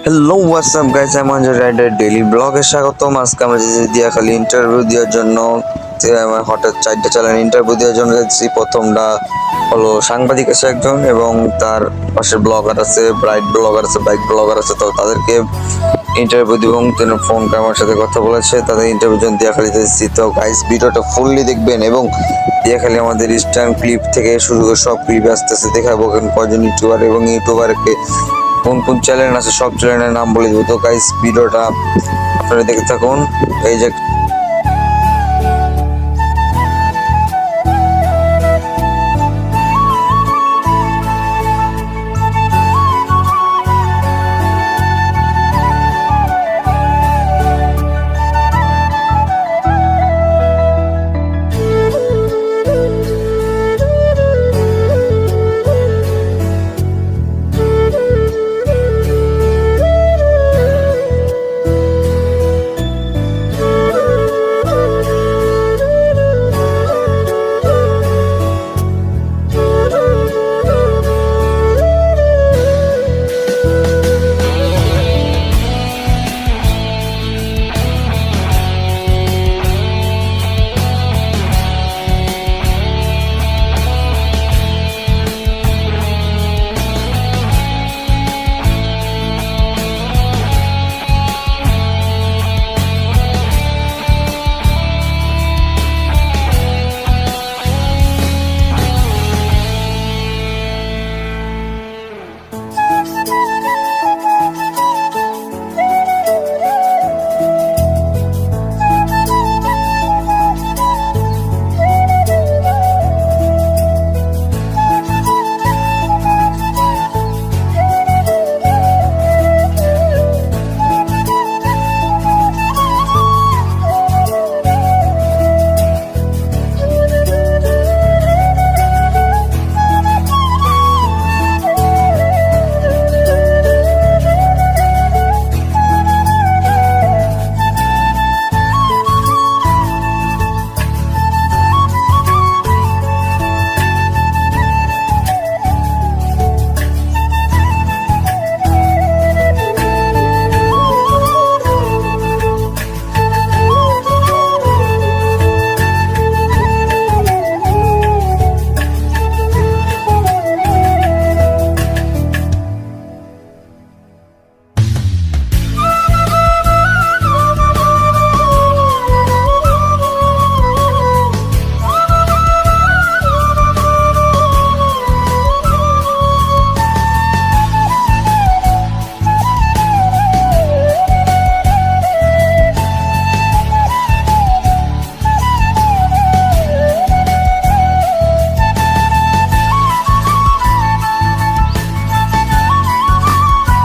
Hello WhatsApp guys, আমি মঞ্জুর rider daily ব্লগে স্বাগতম। আজকে আমরা যে দিয়াখালী ইন্টারভিউ দেওয়ার জন্য আমার হঠাৎ 4টা চ্যানেল ইন্টারভিউ দেওয়ার জন্য যাচ্ছি। প্রথমটা হলো সাংবাদিক আছে একজন, এবং তার পাশে ব্লগার আছে, ব্রাইট ব্লগার আছে, বাইক ব্লগার আছে। তো তাদেরকে ইন্টারভিউ দিব এবং তিনি ফোন করে আমার সাথে কথা বলেছে। তাদের ইন্টারভিউ জন্য দিয়াখালীতে এসেছি। তো গাইস, ভিডিওটা ফুললি দেখবেন এবং দিয়াখালী আমাদের ইস্টার্ন ক্লিপ থেকে শুরু করে সব ক্লিপ আসতেছে দেখাবো কয়জন ইউটিউবার এবং ইউটিউবারকে কোন কোন চ্যানেল আছে সব চ্যানেলের নাম বলে দেবো। তো গাইস, ভিডিওটা আপনারা দেখে থাকুন। এই যে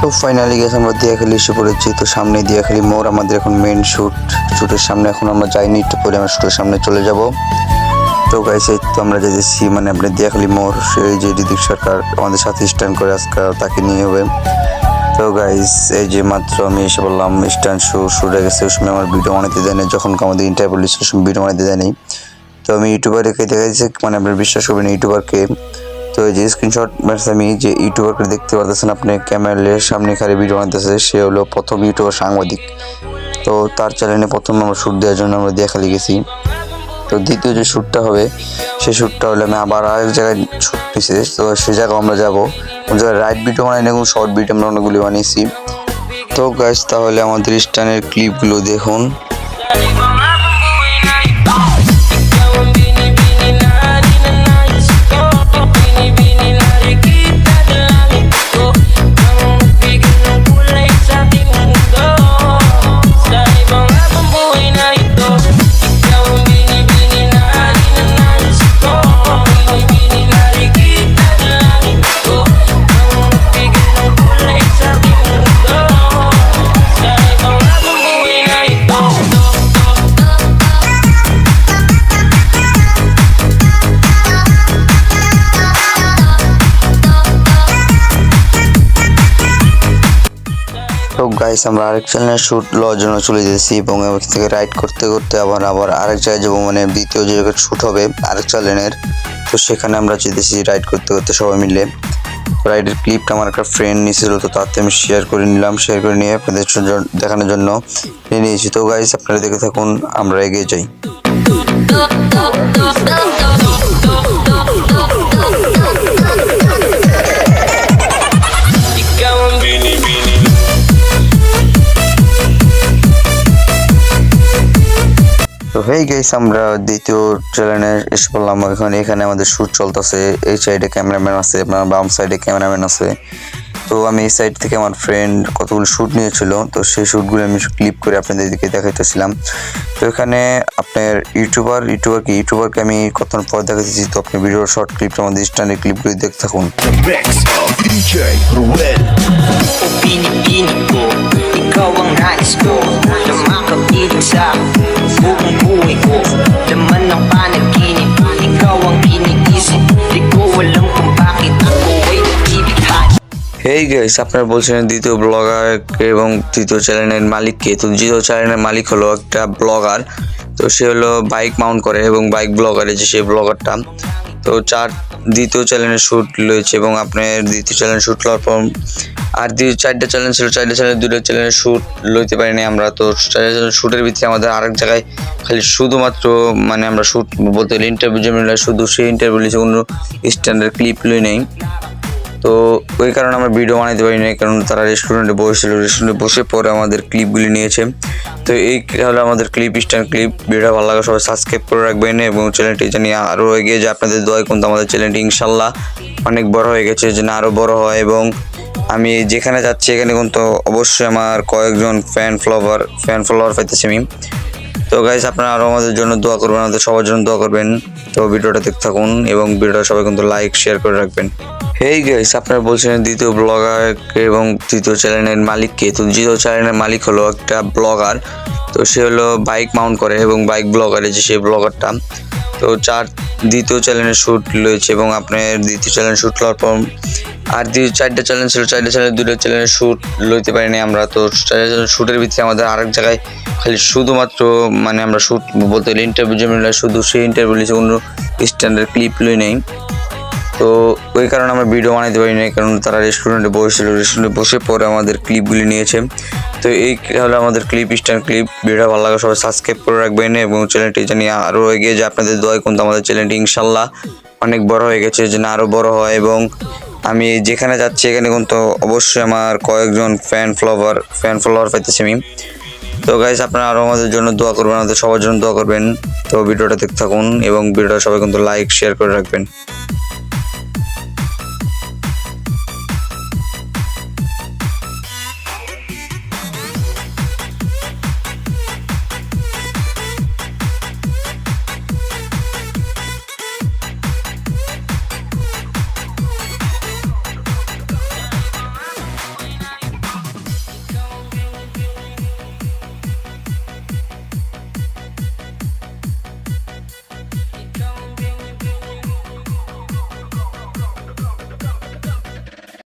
তো ফাইনালি গেছে আমরা দিয়াখালী এসে পড়েছি। তো সামনে দিয়াখালী মোড়, আমাদের এখন মেন শুটের সামনে এখন আমরা যাইনি, একটু পরে আমরা শুটের সামনে চলে যাব। তো গাইস, এই তো আমরা যেতেছি মানে আপনি দিয়াখালী মোড়, সেই যে ঋতিক সরকার আমাদের সাথে স্ট্যান্ড করে আজকে তাকে নিয়ে হবে। তো গাইস, এই যে মাত্র আমি এসে বললাম স্ট্যান্ড শুটে গেছে। ওই সময় আমার ভিডিও বানাতে দেয়নি, যখন আমাদের ইন্টারভিউ লিস্ট সময় ভিডিও বানাতে দেয়নি। তো আমি ইউটিউবারকে দেখাইছি, মানে আপনার বিশ্বাস করবেন ইউটিউবারকে। তো এই যে স্ক্রিনশট আমি যে ইউটিউবারকে দেখতে পারতেছেন, আপনি ক্যামেরার সামনে খালি ভিডিও বানাতেছে, সে হলো প্রথম ইউটিউবার সাংবাদিক। তো তার চ্যানেলে প্রথম আমরা শ্যুট দেওয়ার জন্য আমরা দিয়াখালী গেছি। তো দ্বিতীয় যে শ্যুটটা হবে সেই শ্যুটটা হলে আমি আবার আরেক জায়গায় শ্যুট নিয়েছি। তো সে জায়গায় আমরা যাবো, ওই জায়গায় রাইট ভিডিও বানাই না, শর্ট ভিডিও আমরা অনেকগুলি বানিয়েছি। তো গাইস, তাহলে আমাদের স্টানের ক্লিপগুলো দেখুন। তো গাইস, আমরা আরেক চ্যানেলের শ্যুট লওয়ার জন্য চলে যাচ্ছি এবং এখান থেকে রাইড করতে করতে আবার আরেক জায়গায় যাবো, মানে দ্বিতীয় যে শ্যুট হবে আরেক চ্যানেলের। তো সেখানে আমরা যেতেছি রাইড করতে করতে সবাই মিলে। তো রাইডের ক্লিপটা আমার একটা ফ্রেন্ড নিয়েছিল, তো তাতে আমি শেয়ার করে নিলাম, শেয়ার করে নিয়ে আপনাদের দেখানোর জন্য নিয়ে নিয়েছি। তো গাইস আপনারা দেখে থাকুন, আমরা এগিয়ে যাই। তো হেই গাইস, আমরা দ্বিতীয় চ্যানেলে এসে পড়লাম। এখানে আমাদের শ্যুট চলতেছে। এই সাইডে ক্যামেরাম্যান আছে, আপনার বাম সাইডে ক্যামেরাম্যান আছে। তো আমি এই সাইড থেকে আমার ফ্রেন্ড কতগুলো শ্যুট নিয়েছিল, তো সেই শ্যুটগুলো আমি ক্লিপ করে আপনাদেরকে দেখাইতেছিলাম। তো এখানে আপনার ইউটিউবারকে আমি কতক্ষণ পর দেখাতেছি। তো আপনি ভিডিওর শর্ট ক্লিপটা আমাদের স্ট্যান্ডার্ড ক্লিপগুলি দেখতে থাকুন। Ikaw ang nais ko na makapiling sa buong buhay ko. Laman ng panaginip, ikaw ang iniisip. Di ko alam kung bakit ako ay nagbibighani. Hey guys, আপনারা বলছিলেন দ্বিতীয় ব্লগার এবং তৃতীয় চ্যানেলের মালিককে। তো দ্বিতীয় চ্যানেলের মালিক হলো একটা ব্লগার, তো সে হলো বাইক মাউন্ট করে এবং বাইক ব্লগারে যে সেই ব্লগারটা। তো দ্বিতীয় চ্যানেলের শ্যুট রয়েছে এবং আপনার দ্বিতীয় চ্যানেল শ্যুট লওয়ার পর আর চারটা চ্যানেল ছিল, চারটা চ্যানেল দুটো চ্যানেলের শ্যুট লইতে পারিনি আমরা। তো চারটা চ্যানেল শ্যুটের ভিতরে আমাদের আরেক জায়গায় খালি শুধুমাত্র মানে আমরা শ্যুট বলতে গেলে ইন্টারভিউ যে শুধু সেই ইন্টারভিউ লিখে কোনো স্ট্যান্ডার্ড ক্লিপ লই নেই। তো ওই কারণে আমরা ভিডিও বানাইতে পারি না, কারণ তারা রেস্টুরেন্টে বসেছিল, রেস্টুরেন্টে বসে পরে আমাদের ক্লিপগুলি নিয়েছে। তো এই হলো আমাদের স্ট্যান্ড ক্লিপ। ভিডিও ভালো লাগে সবাই সাবস্ক্রাইব করে রাখবেন এবং চ্যানেলটি জানি আরও এগিয়ে যায়। আপনাদের দোয়ায় কিন্তু আমাদের চ্যানেলটি ইনশাল্লাহ অনেক বড় হয়ে গেছে, যেন আরও বড় হয়। এবং আমি যেখানে যাচ্ছি এখানে কিন্তু অবশ্যই আমার কয়েকজন ফ্যান ফলোয়ার পাইতেছি আমি। তো গাইস আপনারা আরও আমাদের জন্য দোয়া করবেন, আমাদের সবার জন্য দোয়া করবেন। তো ভিডিওটা দেখতে থাকুন এবং ভিডিওটা সবাই কিন্তু লাইক শেয়ার করে রাখবেন। হেই গাইস, আপনারা বলছিলেন দ্বিতীয় ব্লগার এবং তৃতীয় চ্যানেলের মালিককে। তো দ্বিতীয় চ্যানেলের মালিক হলো একটা ব্লগার, তো সে হলো বাইক মাউন্ট করে এবং বাইক ব্লগারে যে সেই ব্লগারটা। তো দ্বিতীয় চ্যানেলের শ্যুট রয়েছে এবং আপনার দ্বিতীয় চ্যানেল শ্যুট লওয়ার পর আর চারটা চ্যানেল ছিল, চারটা চ্যানেল দুটো চ্যানেলের শ্যুট লইতে পারিনি আমরা। তো চারটা চ্যানেল শ্যুটের ভিতরে আমাদের আরেক জায়গায় খালি শুধুমাত্র মানে আমরা শ্যুট বলতে গেলে ইন্টারভিউ যে শুধু সেই ইন্টারভিউ লিখে কোনো স্ট্যান্ডার্ড ক্লিপ লই নেই। তো ওই কারণে আমরা ভিডিও বানাইতে পারি না, কারণ তারা রেস্টুরেন্টে বসেছিল, রেস্টুরেন্টে বসে পরে আমাদের ক্লিপগুলি নিয়েছে। তো এই হলো আমাদের স্ট্যান্ড ক্লিপ। ভিডিও ভালো লাগে সবাই সাবস্ক্রাইব করে রাখবেন এবং চ্যানেলটি জানি আরও এগিয়ে যায়। আপনাদের দোয়ায় কিন্তু আমাদের চ্যানেলটি ইনশাল্লাহ অনেক বড় হয়ে গেছে, যেন আরও বড় হয়। এবং আমি যেখানে যাচ্ছি এখানে কিন্তু অবশ্যই আমার কয়েকজন ফ্যান ফলোয়ার পাইতেছি আমি। তো গাইস আপনারা আরও আমাদের জন্য দোয়া করবেন, আমাদের সবার জন্য দোয়া করবেন। তো ভিডিওটা দেখতে থাকুন এবং ভিডিওটা সবাই কিন্তু লাইক শেয়ার করে রাখবেন।